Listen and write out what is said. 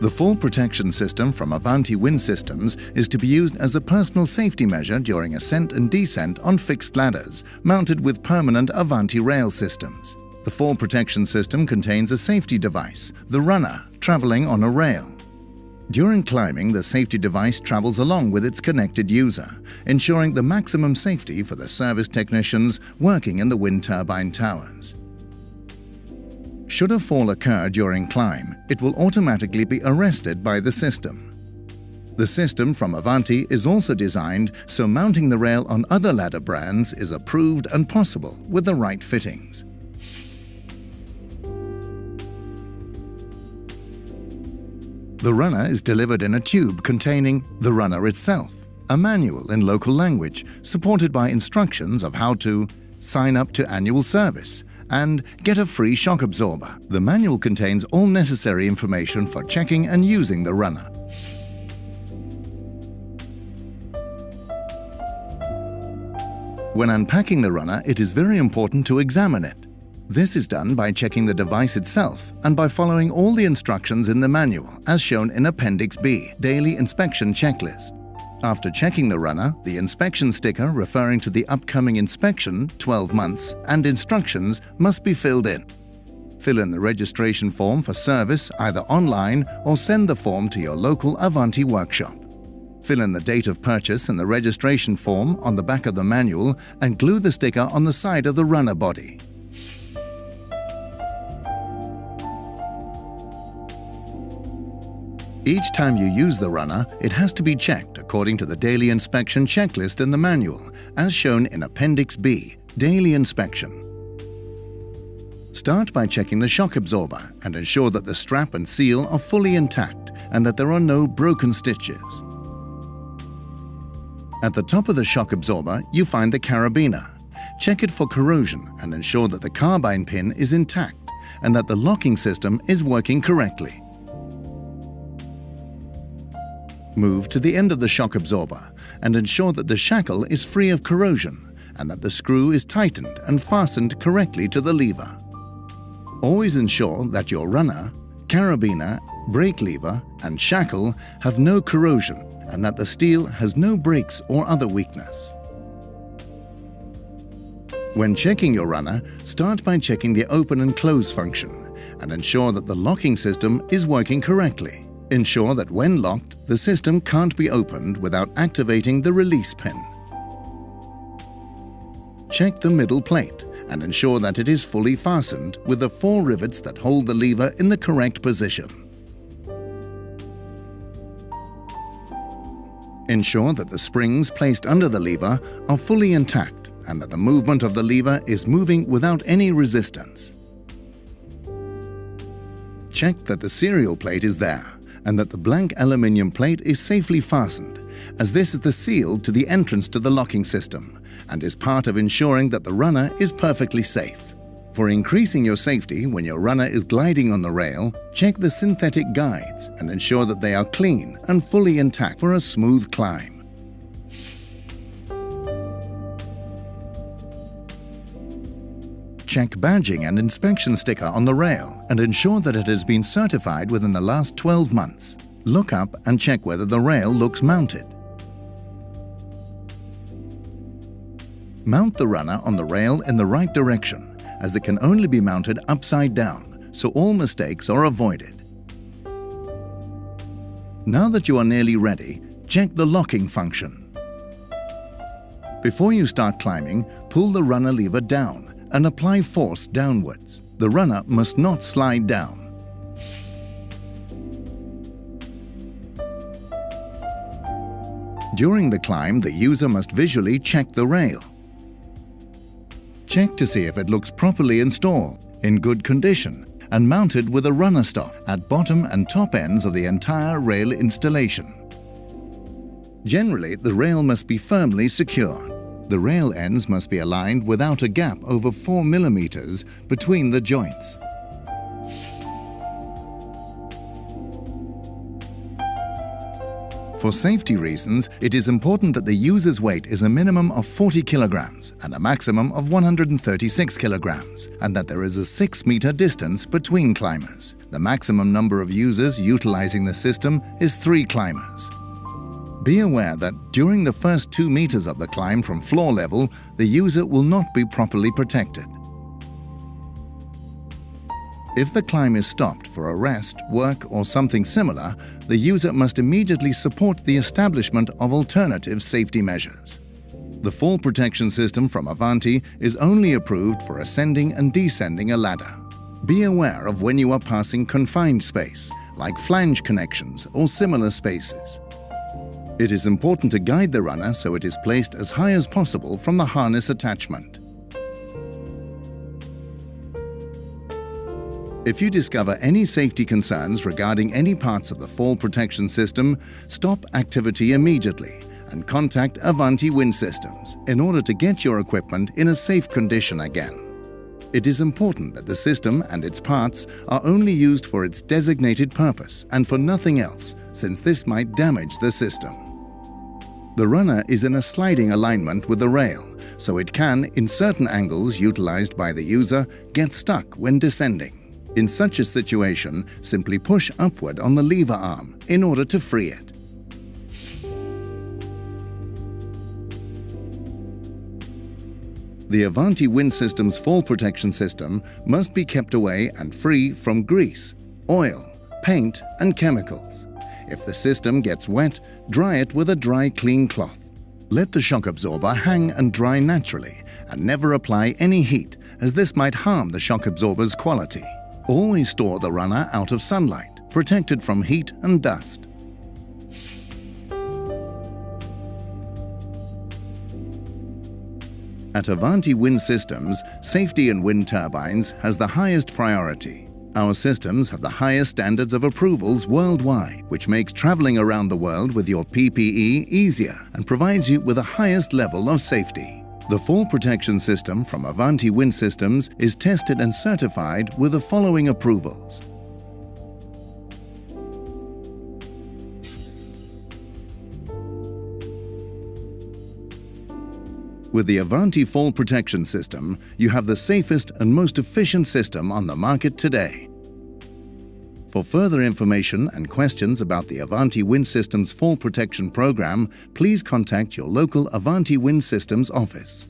The fall protection system from Avanti Wind Systems is to be used as a personal safety measure during ascent and descent on fixed ladders, mounted with permanent Avanti rail systems. The fall protection system contains a safety device, the runner, traveling on a rail. During climbing, the safety device travels along with its connected user, ensuring the maximum safety for the service technicians working in the wind turbine towers. Should a fall occur during climb, it will automatically be arrested by the system. The system from Avanti is also designed so mounting the rail on other ladder brands is approved and possible with the right fittings. The runner is delivered in a tube containing the runner itself, a manual in local language supported by instructions of how to sign up to annual service and get a free shock absorber. The manual contains all necessary information for checking and using the runner. When unpacking the runner, it is very important to examine it. This is done by checking the device itself and by following all the instructions in the manual as shown in Appendix B, Daily Inspection Checklist. After checking the runner, the inspection sticker referring to the upcoming inspection, 12 months, and instructions must be filled in. Fill in the registration form for service either online or send the form to your local Avanti workshop. Fill in the date of purchase and the registration form on the back of the manual and glue the sticker on the side of the runner body. Each time you use the runner, it has to be checked according to the daily inspection checklist in the manual, as shown in Appendix B, Daily Inspection. Start by checking the shock absorber and ensure that the strap and seal are fully intact and that there are no broken stitches. At the top of the shock absorber, you find the carabiner. Check it for corrosion and ensure that the carbine pin is intact and that the locking system is working correctly. Move to the end of the shock absorber and ensure that the shackle is free of corrosion and that the screw is tightened and fastened correctly to the lever. Always ensure that your runner, carabiner, brake lever and shackle have no corrosion and that the steel has no breaks or other weakness. When checking your runner, start by checking the open and close function and ensure that the locking system is working correctly. Ensure that when locked, the system can't be opened without activating the release pin. Check the middle plate and ensure that it is fully fastened with the 4 rivets that hold the lever in the correct position. Ensure that the springs placed under the lever are fully intact and that the movement of the lever is moving without any resistance. Check that the serial plate is there and that the blank aluminium plate is safely fastened, as this is the seal to the entrance to the locking system and is part of ensuring that the runner is perfectly safe. For increasing your safety when your runner is gliding on the rail, check the synthetic guides and ensure that they are clean and fully intact for a smooth climb. Check badging and inspection sticker on the rail and ensure that it has been certified within the last 12 months. Look up and check whether the rail looks mounted. Mount the runner on the rail in the right direction, as it can only be mounted upside down, so all mistakes are avoided. Now that you are nearly ready, check the locking function. Before you start climbing, pull the runner lever down and apply force downwards. The runner must not slide down. During the climb, the user must visually check the rail. Check to see if it looks properly installed, in good condition, and mounted with a runner stop at bottom and top ends of the entire rail installation. Generally, the rail must be firmly secured. The rail ends must be aligned without a gap over 4 mm between the joints. For For safety reasons, it is important that the user's weight is a minimum of 40 kilograms and a maximum of 136 kilograms, and that there is a 6-meter distance between climbers. The maximum number of users utilizing the system is 3 climbers. Be aware that during the first 2 meters of the climb from floor level, the user will not be properly protected. If the climb is stopped for a rest, work, or something similar, the user must immediately support the establishment of alternative safety measures. The fall protection system from Avanti is only approved for ascending and descending a ladder. Be aware of when you are passing confined space, like flange connections or similar spaces. It is important to guide the runner so it is placed as high as possible from the harness attachment. If you discover any safety concerns regarding any parts of the fall protection system, stop activity immediately and contact Avanti Wind Systems in order to get your equipment in a safe condition again. It is important that the system and its parts are only used for its designated purpose and for nothing else, since this might damage the system. The runner is in a sliding alignment with the rail, so it can, in certain angles utilized by the user, get stuck when descending. In such a situation, simply push upward on the lever arm in order to free it. The Avanti Wind System's fall protection system must be kept away and free from grease, oil, paint, and chemicals. If the system gets wet, dry it with a dry, clean cloth. Let the shock absorber hang and dry naturally, and never apply any heat, as this might harm the shock absorber's quality. Always store the runner out of sunlight, protected from heat and dust. At Avanti Wind Systems, safety in wind turbines has the highest priority. Our systems have the highest standards of approvals worldwide, which makes traveling around the world with your PPE easier and provides you with the highest level of safety. The fall protection system from Avanti Wind Systems is tested and certified with the following approvals. With the Avanti Fall Protection System, you have the safest and most efficient system on the market today. For further information and questions about the Avanti Wind Systems Fall Protection Program, please contact your local Avanti Wind Systems office.